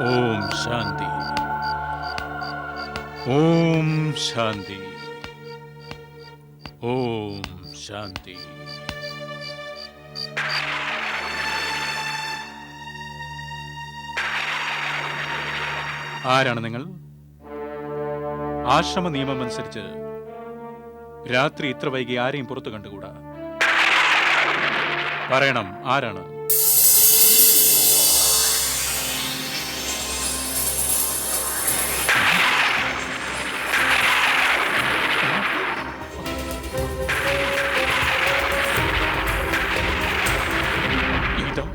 ഓം ശാന്തി. ഓം ശാന്തി. ഓം ശാന്തി. ആരാണ് നിങ്ങൾ? ആശ്രമ നിയമം അനുസരിച്ച് രാത്രി ഇത്ര വൈകി ആരെയും പുറത്തു കണ്ടുകൂടാ. പറയണം, ആരാണ്? ഗീത?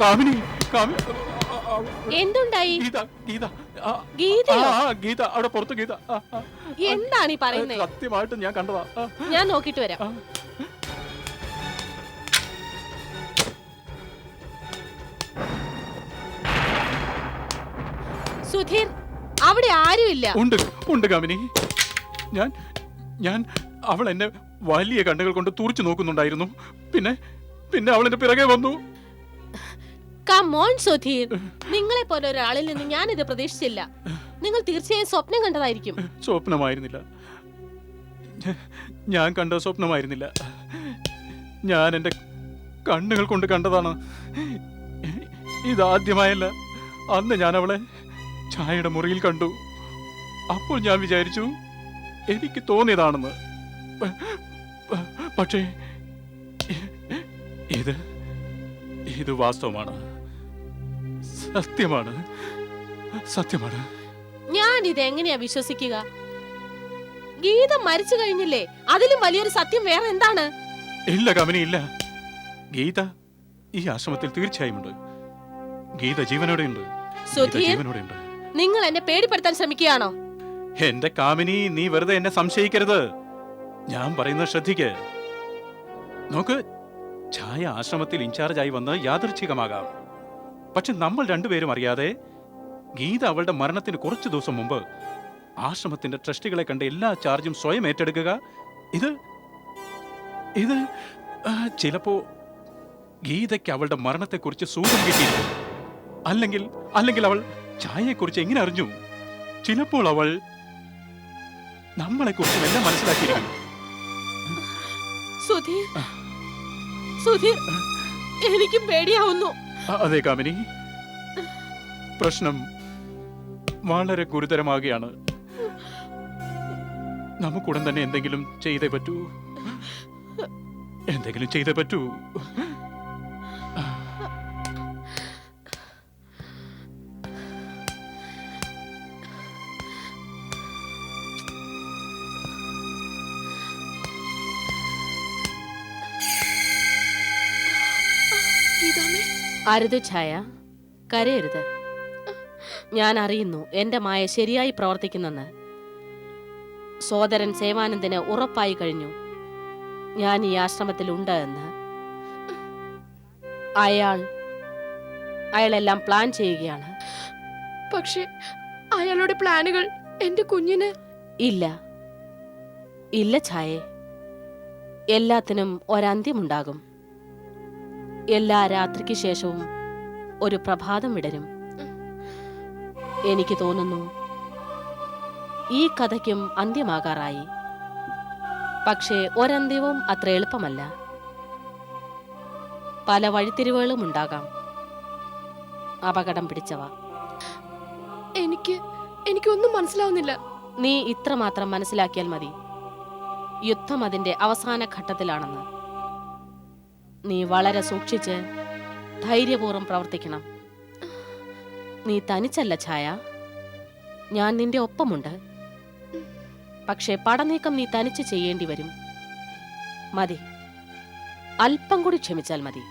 കാമിനി, എന്തുണ്ടായി? ഗീത, ഗീത, ഗീതയോ? ഗീത അവിടെ പുറത്ത്. ഗീത, എന്താണ് ഈ പറയുന്നത്? സത്യമായിട്ട് ഞാൻ കണ്ടതാ. ഞാൻ നോക്കിട്ട് വരാം. സുധീർ, അവിടെ ആരുമില്ല. ഉണ്ട്, ഉണ്ട് കാമിനി. ഞാൻ ഞാൻ അവൾ എന്നെ വലിയ കണ്ണുകൾ കൊണ്ട് തുറിച്ചു നോക്കുന്നുണ്ടായിരുന്നു. പിന്നെ പിന്നെ അവൾ എന്റെ പിറകെ വന്നു. കമോൺ സുധീർ, നിങ്ങളെ പോലെ ഒരാളിൽ നിന്ന് ഞാൻ ഇത് പ്രതീക്ഷിച്ചില്ല. നിങ്ങൾ തീർച്ചയായും സ്വപ്നം കണ്ടതായിരിക്കും. സ്വപ്നമായിരുന്നില്ല, ഞാൻ കണ്ട സ്വപ്നമായിരുന്നില്ല. ഞാൻ എന്റെ കണ്ണുകൾ കൊണ്ട് കണ്ടതാണ്. ഇതാദ്യമായല്ല. അന്ന് ഞാൻ അവളെ ചായയുടെ മുറിയിൽ കണ്ടു. അപ്പോൾ ഞാൻ വിചാരിച്ചു എനിക്ക് തോന്നിയതാണെന്ന്. പക്ഷേ ഇത് വാസ്തവമാണ്, സത്യമാണ്, സത്യമാണ്. ഞാൻ ഇത് എങ്ങനെയാ വിശ്വസിക്കുക? ഗീത മരിച്ചു കഴിഞ്ഞില്ലേ? അതിലും വലിയൊരു സത്യം വേറെ എന്താണ്? ഇല്ല കമനി, ഇല്ല. ഗീത ഈ ആശ്രമത്തിൽ തീർച്ചയായും ഉണ്ട്. ഗീത ജീവനോടെയുണ്ട്. സുധീർ, നിങ്ങൾ എന്നെ പേടിപ്പെടുത്താൻ ശ്രമിക്കുകയാണോ? എന്റെ കാമിനി, നീ വെറുതെ എന്നെ സംശയിക്കരുത്. ഞാൻ പറയുന്നത് ശ്രദ്ധിക്ക്. നോക്ക്, ഛായ ആശ്രമത്തിൽ ഇൻചാർജായി വന്ന് യാദൃച്ഛികമാകാം. പക്ഷെ നമ്മൾ രണ്ടുപേരും അറിയാതെ ഗീത അവളുടെ മരണത്തിന് കുറച്ചു ദിവസം മുമ്പ് ആശ്രമത്തിന്റെ ട്രസ്റ്റികളെ കണ്ട് എല്ലാ ചാർജും സ്വയം ഏറ്റെടുക്കുക. ഇത് ചിലപ്പോ ഗീതയ്ക്ക് അവളുടെ മരണത്തെക്കുറിച്ച് സൂചന കിട്ടിയിരിക്കും. അല്ലെങ്കിൽ അവൾ ഛായയെക്കുറിച്ച് എങ്ങനെ അറിഞ്ഞു? ചിലപ്പോൾ അവൾ നമ്മളെക്കുറിച്ചും എല്ലാം മനസ്സിലാക്കിയിരിക്കും. സുധീർ, എനിക്കും പേടിയാവുന്നു. അതെ കാമിനി, പ്രശ്നം വളരെ ഗുരുതരമാകുകയാണ്. നമുക്കുടൻ തന്നെ എന്തെങ്കിലും ചെയ്തേ പറ്റൂ. എന്തെങ്കിലും ചെയ്തേ പറ്റൂ. അരുത് ഛായ, കരയരുത്. ഞാൻ അറിയുന്നു എന്റെ മായ ശരിയായി പ്രവർത്തിക്കുന്നെന്ന്. സോദരൻ സേവാനന്ദന് ഉറപ്പായി കഴിഞ്ഞു ഞാൻ ഈ ആശ്രമത്തിൽ ഉണ്ട് എന്ന്. അയാളെല്ലാം പ്ലാൻ ചെയ്യുകയാണ്. പക്ഷെ അയാളുടെ പ്ലാനുകൾ എന്റെ കുഞ്ഞിന് ഇല്ല ഛായേ, എല്ലാത്തിനും ഒരന്ത്യമുണ്ടാകും. എല്ലാ രാത്രിക്ക് ശേഷവും ഒരു പ്രഭാതം വിടരും. എനിക്ക് തോന്നുന്നു ഈ കഥയ്ക്കും അന്ത്യമാകാറായി. പക്ഷേ ഒരന്ത്യവും അത്ര എളുപ്പമല്ല. പല വഴിത്തിരിവുകളും ഉണ്ടാകാം, അപകടം പിടിച്ചവ. എനിക്കൊന്നും മനസ്സിലാവുന്നില്ല. നീ ഇത്രമാത്രം മനസ്സിലാക്കിയാൽ മതി, യുദ്ധം അതിന്റെ അവസാന ഘട്ടത്തിലാണെന്ന്. നീ വളരെ സൂക്ഷിച്ച് ധൈര്യപൂർവ്വം പ്രവർത്തിക്കണം. നീ തനിച്ചല്ല ഛായ, ഞാൻ നിന്റെ ഒപ്പമുണ്ട്. പക്ഷേ പടനീക്കം നീ തനിച്ച് ചെയ്യേണ്ടി വരും. മതി, അല്പം കൂടി ക്ഷമിച്ചാൽ മതി.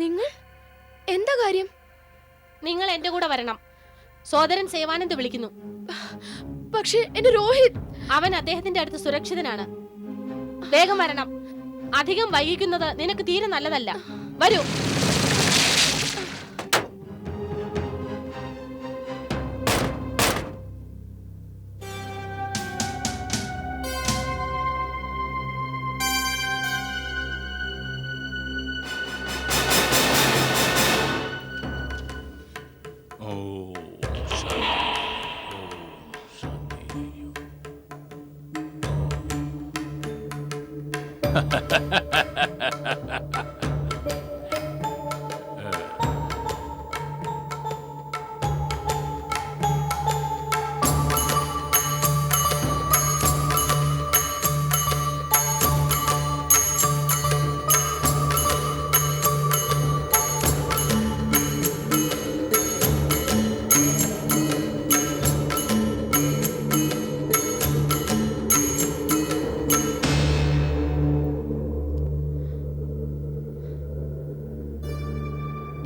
നിങ്ങൾ എന്താ കാര്യം? നിങ്ങൾ എന്റെ കൂടെ വരണം. സോദരൻ സേവാനന്ദ് വിളിക്കുന്നു. പക്ഷേ എന്റെ രോഹിത്, അവൻ അദ്ദേഹത്തിന്റെ അടുത്ത് സുരക്ഷിതനാണ്. വേഗം വരണം. അധികം വൈകിക്കുന്നത് നിനക്ക് തീരെ നല്ലതല്ല. വരൂ.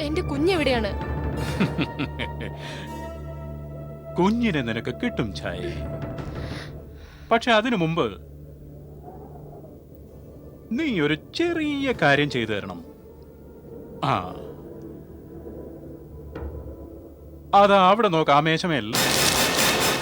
എന്റെ കുഞ്ഞെവിടെയാണ്? കുഞ്ഞിനെ നിനക്ക് കിട്ടും ഛായ. പക്ഷെ അതിനു മുമ്പ് നീ ഒരു ചെറിയ കാര്യം ചെയ്തു തരണം. ആ അതാ അവിടെ നോക്ക്, ആ മേശമേൽ